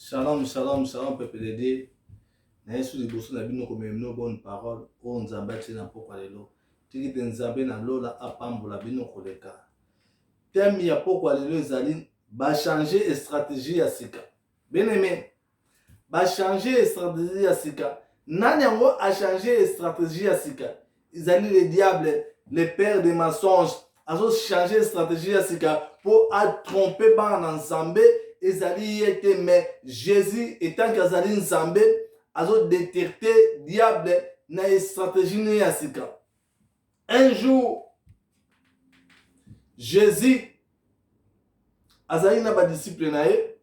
Shalom, shalom, shalom, peuple de Dieu. Naye sous les bossons na bino comme une bonne parole. Oh, nzambe tina poko lelo. Tiki te nzambe na lola apambola bino koleka. Thème ya poko lelo ezali ba changer stratégie ya sika. Bien aimé, ba changer stratégie ya sika. Nani yango a changer stratégie ya sika. Ezali le diable, le père des mensonges. Azo changer stratégie ya sika pour tromper bana nzambe. Ezali était mais Jésus étant qu'azali nzambe azo détecter diable na stratégie ne ya sika. Un jour Jésus azali na ba disciple na ye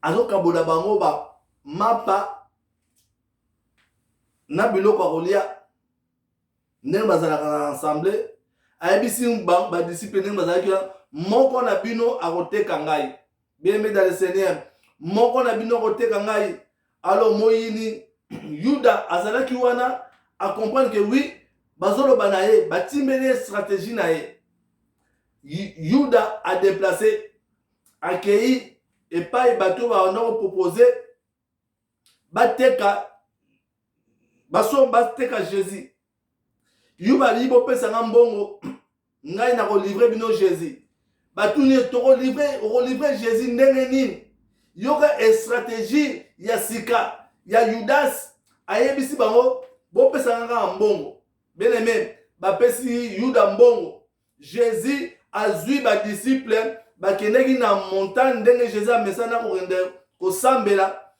azo kabola bango ba mapa na biloko kolia ndenge bazalaka na ensemble ayebisi ba disciple ndenge bazalaki moko na bino akoteka ngai. Bien aimé dans le Seigneur, moko na bino akoteka ngai. Alors moyini Yuda azalaki wana a comprendre que oui bazoloba na ye batimbeli stratégie na ye. Yuda a déplacé accueilli et pas bato ba on proposé bateka bateka Jésus. Yuba libo pesa ngambongo ngai na ko livrer bino Jésus. Batuni toko livrer Jésus ndenge nini. Yoka stratégie ya sika ya Judas ayebisi bango bo pesa nga mbongo. Bien aimé, ba pesi Yuda mbongo. Jésus azui ba disciple bakendeki na montagne ndenge Jésus amesana ko rende ko sambela.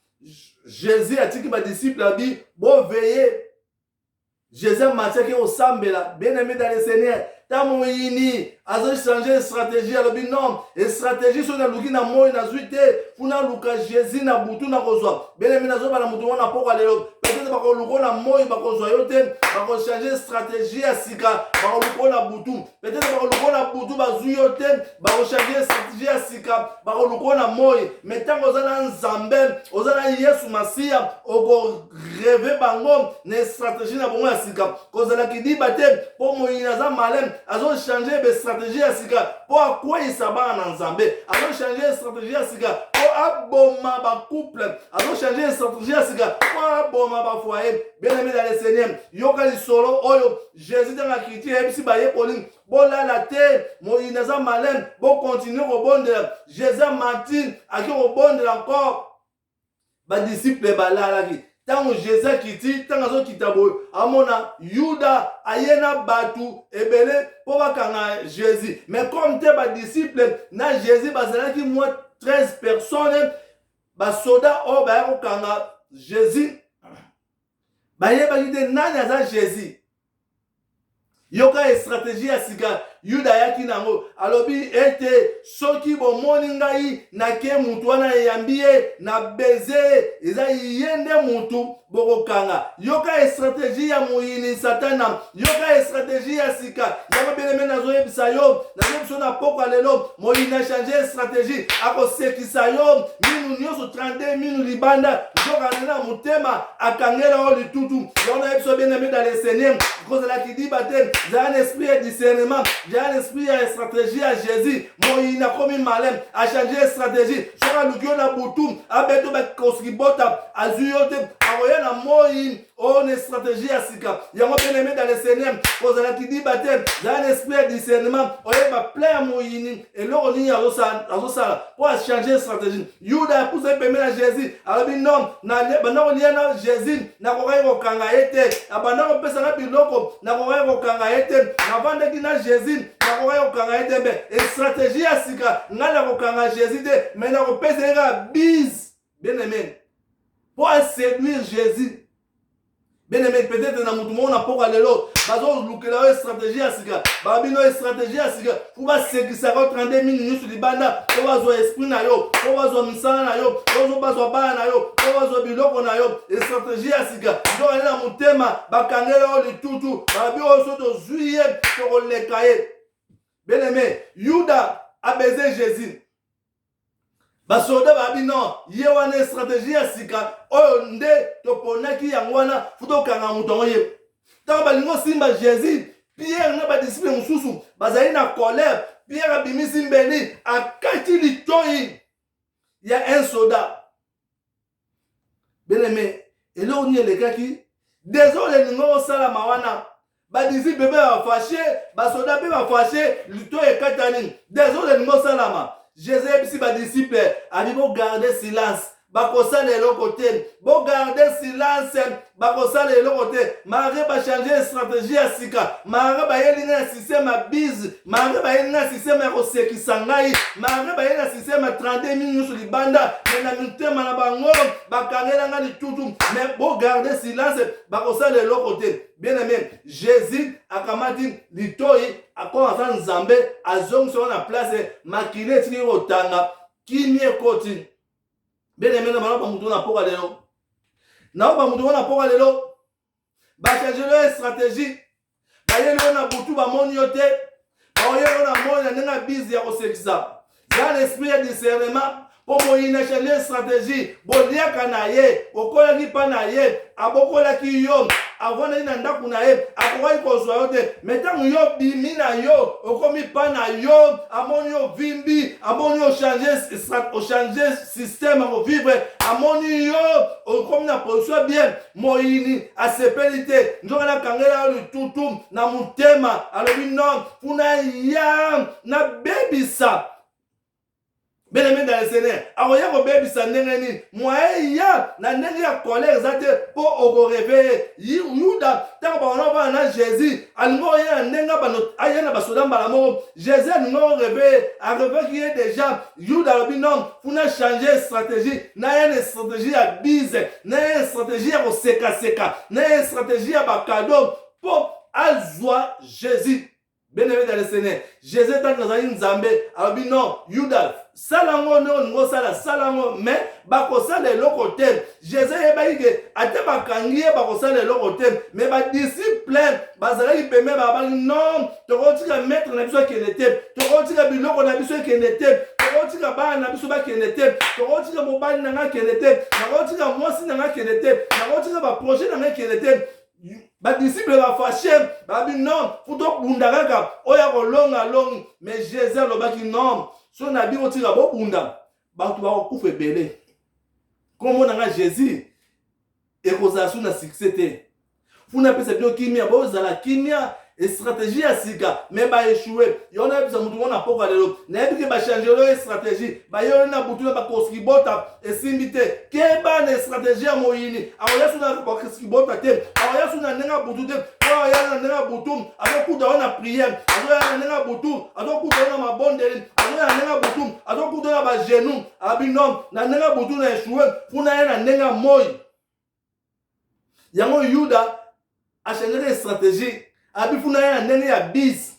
Jésus atiki ba disciple abi bo veiller. Jésus matiaki au sambela. Bien aimé dans le Seigneur, tamo yini azo changer stratégie alobi non et stratégie so na luki na moyi na zuite funa luka Jésus na butu na kozwa. Bien aimé nazo bana mutu wana poko lelo peut-être bako luko na moyi bako zwa yote bako changer stratégie ya sika bako luko na butu peut-être bako luko na butu bazu yote bako changer stratégie ya sika bako luko na moyi mais tango ozana nzambe ozana Yesu Masia oko rêver bango na stratégie na bongo ya sika kozala kidi bate po moyi naza malem azo changer be stratégie ya sika po akweyisa bana na nzambe azo changer stratégie ya sika po aboma ba couple azo changer stratégie ya sika po aboma ba foyer. Bien aimé dans le Seigneur, yoka lisolo oyo Jésus dans la critique ebisi ba yekoli bolala te moyi naza malem bo continuer ko bondela Jésus Martin aki ko bondela encore ba disciple balalaki. Tango Jésus kiti tango zo kitabo amona Yuda ayena batu ebele po bakanga Jésus mais comme te ba disciple na Jésus bazalaki moi 13 personnes ba soda o ba kanga Jésus bayebaki te nani aza Jésus. Yoka stratégie ya sika Yuda yaki nango alobi ete soki bomoni ngai na ke mutu wana yambie na beze eza yende mutu bokokanga. Yoka stratégie ya moyini satana yoka stratégie ya sika yaba beleme nazo yebisa yo na yebso na poko lelo moyini a changer stratégie akosekisa yo minu nyoso 32 minu libanda joka na mutema akangela o litutu yona yebso beleme dans le Seigneur cause la qui dit baptême j'ai un esprit de discernement, j'ai un esprit de stratégie à Jésus. Moi, il a commis malin, a changé de stratégie. Sera le gueule à boutou, a beto bet koskibota, a zuyote, a royal à moi, on est stratégie à sika. Il y a un bien aimé dans le Seigneur, cause la qui dit baptême, j'ai un esprit de discernement, on est ma plaie à moi, et là on y a ça, pour changer de stratégie. Yuda a poussé permet à Jésus, alors non, na on y a Jésus, na korai au kangaete, abandon on peut s'en appeler loco, na korai au kangaete, avant de dire Jésus, na korai au kangaete, et stratégie à sika, na kokanga Jésus, mais na kopese la bise, bien aimé, pour séduire Jésus. Bien aimé, peut-être na mutu mona poko lelo, bazo lukela stratégie à sika, babino stratégie à sika, pour ba sekisa ko 32 minutes sur libanda, ko bazo esprit na yo, ko bazo misala na yo, ko bazo bana na yo, ko bazo biloko na yo, stratégie à sika. Do na mutema bakangela o litutu, babi o soto zuiye ko lekaye. Bien aimé, Yuda a baisé Jésus. Basoda babi non, ye wana stratégie ya sika, oyo nde toponaki yango wana futo kanga mutongo ye. Tango balingo simba Jésus, Pierre na ba disciple mususu, bazali na colère, Pierre abimisi mbeli, akati litoi. il y a un soldat. Bien aimé, et là on y est les gars qui, désolé, nous avons ça la mawana. Bah d'ici bébé va fâcher, bah soldat bébé va fâcher, luto et katanin. Désolé, nous avons ça la ma. Jésus, si bah disciple, a dit bon garder silence. Bakosa les côté, bon garder silence, bakosa les côté. Marie va changer stratégie à sika. Marie va y aller système à bise. Marie va y aller système à oseki sangai. Marie va y aller système à 30 minutes sur les bandes. Mais la minute mana bango, bakangela ngani tutu. Mais bon garder silence, bakosa les côté. Bien aimé, Jésus a kamati litoi a commencé en Zambé à zone sur la place makile tini otanga qui n'y koti. Bien aimé, na ba mutu na poka lelo. Na ba mutu na poka lelo. Ba changer leur stratégie. Ba yelo na butu ba moni yote. Ba yelo na moni na nga busy ya kosekisa. Dans l'esprit de discernement pour moyena changer stratégie. Boliaka na ye, okola ki pa na ye, abokola ki yo. Avant na ndaku na ye, akoka ikozwa yo te. Metango yo bimi na yo, okomi pa na yo, amoni yo vimbi, amoni yo changer système à vivre, amoni yo, okomi na position bien, moyini, asepelite, njoka na kangela yo tutu, na mutema, alobi non, funa ya, na bebisa. Bien aimé dans le Seigneur, alors il y a un bébé qui n'est moi il y a na nenge ya colère exacte pour au réveiller Yuda tant qu'on va na Jésus alors il y a nenga banot ayana basoda balamo Jésus nous réveiller à réveiller qui est déjà Yuda le binom pour changer stratégie na une stratégie à bise na une stratégie à seka na une stratégie à bakado pour azwa Jésus. Bien aimé dans le Seigneur, Jésus est dans une Zambé, alors non, Yuda, salango non, salango, mais bakosa de l'autre côté. Jésus est baïge, ate bakangiye bakosa de l'autre côté, mais ba disciple, bazala qui permet non, tu retires mettre na biso qui était, tu retires biloko na biso qui était, tu retires ba na biso ba qui était, tu retires mobile na qui était, tu retires mwasi na qui était, tu retires ba projet na qui était. Ba disciple va fâcher, ba bi non, futo bundaka, oya ko longa long, mais Jésus lo ba ki non, so na bi otira bo bunda, ba tu ba ko kufe belé. Comme on a Jésus et kozasuna na succès te. Funa pesa bio kimia bo zala kimia et stratégie à sika, mais ba échouer. Yo na pesa mutu na poka lelo, na bi ke ba changer lo stratégie, ba yo na butu na ba koskibota et simbite. Ke ba na stratégie à moyini, aoya suna ba koskibota te. Aoya suna nenga butu te. Aoya na nenga butu, ado kuda na prière. Aoya na nenga butu, ado kuda na mabondeli. Aoya na nenga butu, ado kuda na ba genou. Abi non, na nenga butu na échouer, funa na nenga moy. Yango Yuda a changé de stratégie. Abifuna ya ndenge ya bis.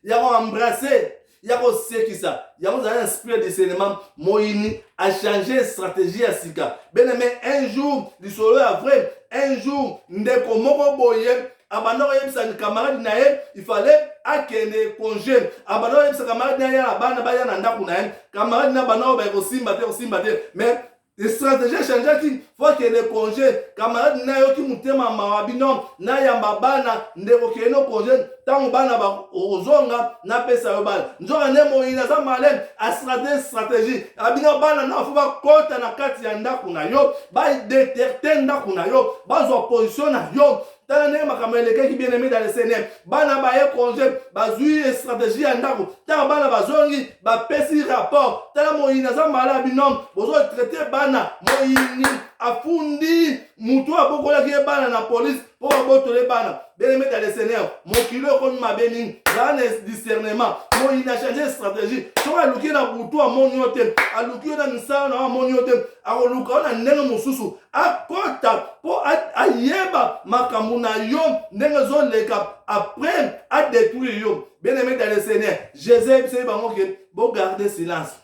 Ya ko embrasser, ya ko sekisa. Ya ko un esprit de discernement moyini a changé stratégie à sika. Ben aimé un jour, du solo à vrai, un jour ndeko moko boye abandon yebisa ni camarade na ye, il fallait akende congé. Abandon yebisa camarade na ye na bana ba ya na ndaku na ye. Camarade na bana ba ko simba te, mais les stratégies changent qui faut que les congés camarades na yo ki mutema mawabino na yamba bana ndeko keno congé tango bana ba ozonga na pesa yo bana nzoka ne moyina za malem a stratégie abino bana na fuba kota na kati ya ndaku na yo ba détecter ndaku na yo ba zo position na yo tala ne makameleke ki bien aimé dans le Seigneur bana ba ye congé ba zui stratégie ya ndaku tala bana ba zongi ba pesi rapport tala moyina za malabino bozo traiter bana moyini afundi mutu abokola ki bana na police pour abotole bana bien aimé dans le Seigneur mon kilo comme ma bénin dans le discernement moyini a changé stratégie so aluki na butu a moniote aluki na nsa na moniote akoluka na ndenge mosusu akota po ayeba makamuna yo ndenge zo leka après a détruire yo bien aimé dans le Seigneur Jésus c'est bango que bon garder silence.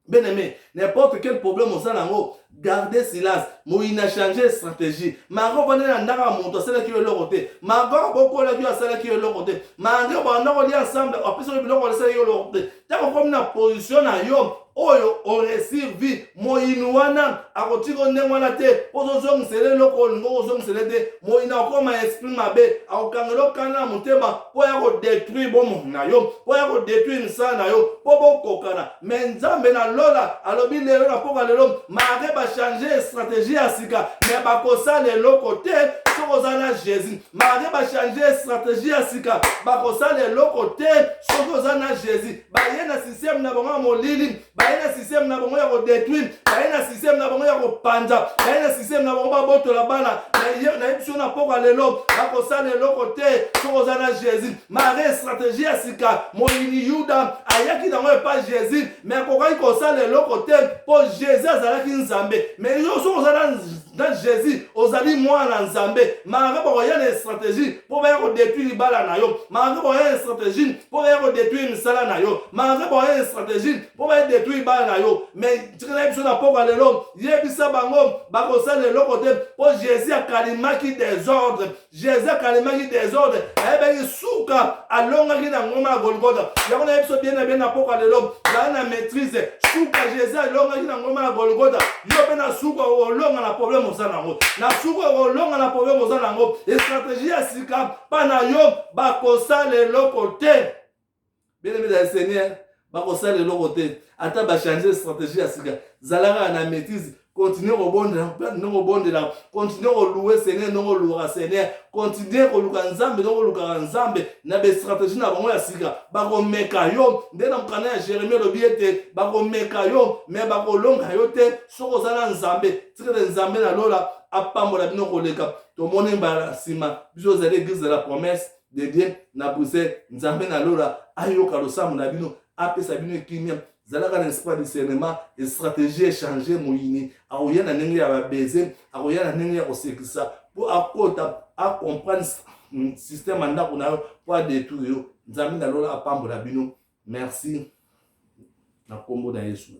Bien aimé, n'importe quel problème au sein d'ango, gardez silence. Moïna a changé stratégie. Margot va aller dans la montagne, c'est là qui est le côté. Margot beaucoup là qui est là qui est le côté. Margot va aller ensemble, après sur le bloc on est là qui est le côté. T'as comme une position à yo oyo oresir vie moyini wana akotiko ndenge wana te ozozongisele eloko olingo ozongisele te moyini akokoma esprit mabe akokangela okanda na motema mpo ya kodétruire bomoi na yo mpo ya kodétruire misala na yo mpo bokokana me nzambe na lola alobi lelo na mpoka lelo mare bachange stratégie ya sika me bakosala eloko te soki oza na Jésus mare bachange stratégie ya sika bakosala eloko te soki oza na Jésus baye na système na bango ya molili baye na système na bango ya kodétruire baye na système na bango ya kopanza baye na système na bango babotola bana na ye biso na mpoka lelo bakosala eloko te soki oza na Jésus mare stratégie ya sika moyini yuda ayaki nango epa Jésus me akokaki kosala eloko te mpo Jésus azalaki nzambe me yo soki oza na Jésus ozali mwana nzambe mare bakoya na stratégie mpo baya kodétruire libala na yo mare bakoya na stratégie mpo baya kodétruire misala na yo mare bakoya na stratégie mpo baya détruire libala na yo me tikana ye biso na mpoka lelo yebisa bango bakosala eloko te mpo Jésus akalimaki désordre Jésus akalimaki désordre ayebaki suka alongaki na ngoma ya Golgotha yango na ye biso bien na mpoka lelo zala na maîtrise suka Jésus alongaki na ngoma ya Golgotha yo mpe na suka olonga na problème oza nango na suka olonga na problème oza nango stratégie ya sika mpa na yo bakosala eloko te bien-aimé dans le Seigneur bakosala eloko te ata bachange stratégie ya sika zalaka na maîtrise continuez kobondela continuez koluwe Seigneur ndongo oluka Seigneur continuez koluka nzambe ndongo olukaka nzambe na bestratégie na bango ya sika bakomeka yo nde na mokanda ya Jérémie olobi ete bakomeka yo me bakolonga yo te soki oza na nzambe tikete nzambe na lola apambola bino koleka tomoni mbala nsima biso ozali église de la promesse de Dieu na Bruxelles nzambe na lola ayoka losambo na bino apesa bino ekimia zalaka na espoir discernement et stratégie échanger moyini akoya na ndenge ya babeze akoya na ndenge ya kosekisa mpo akota acomprendre système ya ndako na yo mpo adétruire yo nzambe na lola apambola bino merci na kombo na Yesu.